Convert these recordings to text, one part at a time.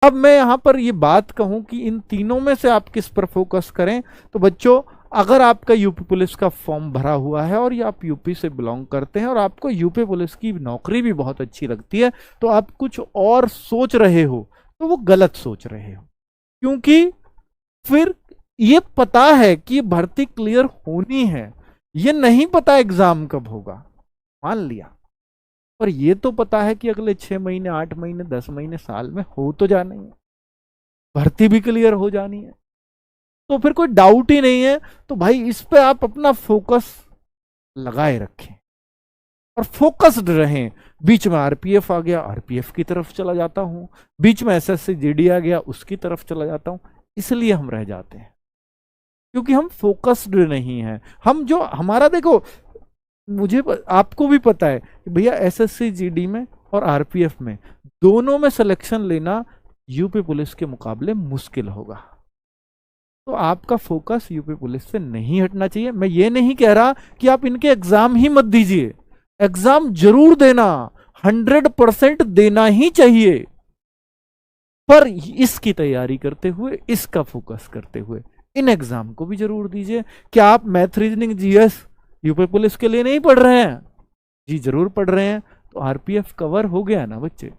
अब मैं यहां पर ये बात कहूं कि इन तीनों में से आप किस पर फोकस करें, तो बच्चों अगर आपका यूपी पुलिस का फॉर्म भरा हुआ है और ये आप यूपी से बिलोंग करते हैं और आपको यूपी पुलिस की नौकरी भी बहुत अच्छी लगती है, तो आप कुछ और सोच रहे हो तो वो गलत सोच रहे हो। क्योंकि फिर ये पता है कि भर्ती क्लियर होनी है, ये नहीं पता एग्जाम कब होगा, मान लिया, पर ये तो पता है कि अगले 6 महीने, 8 महीने, 10 महीने, साल में हो तो जाना ही है, भर्ती भी क्लियर हो जानी है, तो फिर कोई डाउट ही नहीं है। तो भाई इस पे आप अपना फोकस लगाए रखें और फोकस्ड रहें। बीच में आरपीएफ आ गया, आरपीएफ की तरफ चला जाता हूं, बीच में एसएससी जीडी आ गया, उसकी तरफ चला जाता हूं, इसलिए हम रह जाते हैं क्योंकि हम फोकस्ड नहीं हैं। हम जो हमारा देखो, मुझे आपको भी पता है कि भैया एसएससी जीडी में और आरपीएफ में दोनों में सिलेक्शन लेना यूपी पुलिस के मुकाबले मुश्किल होगा। तो आपका फोकस यूपी पुलिस से नहीं हटना चाहिए। मैं ये नहीं कह रहा कि आप इनके एग्जाम ही मत दीजिए, एग्जाम जरूर देना, 100% देना ही चाहिए, पर इसकी तैयारी करते हुए, इसका फोकस करते हुए इन एग्जाम को भी जरूर दीजिए। क्या आप math, reasoning, GS UP police के लिए नहीं पढ़ रहे हैं? जी जरूर पढ़ रहे हैं, तो आरपीएफ कवर हो गया ना बच्चे।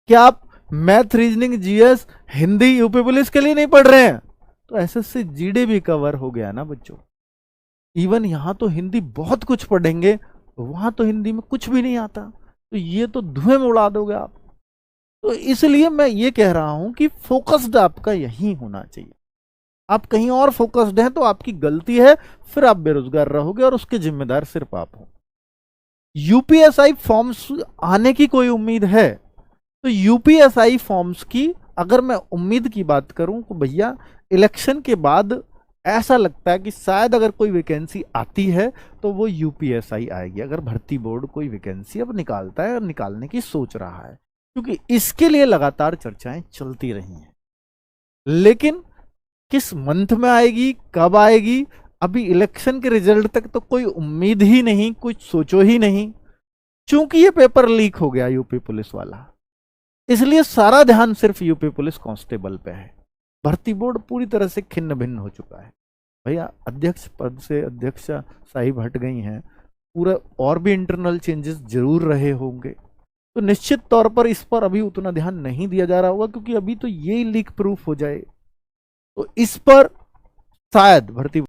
क्या आप math, reasoning, GS, Hindi UP police के लिए नहीं पढ़ रहे हैं? तो एसएससी जीडी भी कवर हो गया ना बच्चों। इवन यहां तो हिंदी बहुत कुछ पढ़ेंगे, वहां तो हिंदी में कुछ भी नहीं आता, तो ये तो धुएं में उड़ा दोगे आप। तो इसलिए मैं ये कह रहा हूं कि फोकस्ड आपका यही होना चाहिए। आप कहीं और फोकस्ड हैं तो आपकी गलती है, फिर आप बेरोजगार रहोगे और उसके जिम्मेदार सिर्फ आप हो। यूपीएसआई फॉर्म्स आने की कोई उम्मीद है? तो यूपीएसआई फॉर्म्स की अगर मैं उम्मीद की बात करूं तो भैया इलेक्शन के बाद ऐसा लगता है कि शायद अगर कोई वैकेंसी आती है तो वो यूपीएसआई आएगी। अगर भर्ती बोर्ड कोई वैकेंसी अब निकालता है और निकालने की सोच रहा है, क्योंकि इसके लिए लगातार चर्चाएं चलती रही हैं, लेकिन किस मंथ में आएगी, कब आएगी, अभी इलेक्शन के रिजल्ट तक तो कोई उम्मीद ही नहीं, कुछ सोचो ही नहीं। चूंकि ये पेपर लीक हो गया यूपी पुलिस वाला, इसलिए सारा ध्यान सिर्फ यूपी पुलिस कांस्टेबल पे है। भर्ती बोर्ड पूरी तरह से खिन्न भिन्न हो चुका है भैया। अध्यक्ष पद से अध्यक्ष साहिब हट गई हैं, पूरा और भी इंटरनल चेंजेस जरूर रहे होंगे, तो निश्चित तौर पर इस पर अभी उतना ध्यान नहीं दिया जा रहा होगा, क्योंकि अभी तो ये लीक प्रूफ हो जाए तो इस पर शायद भर्ती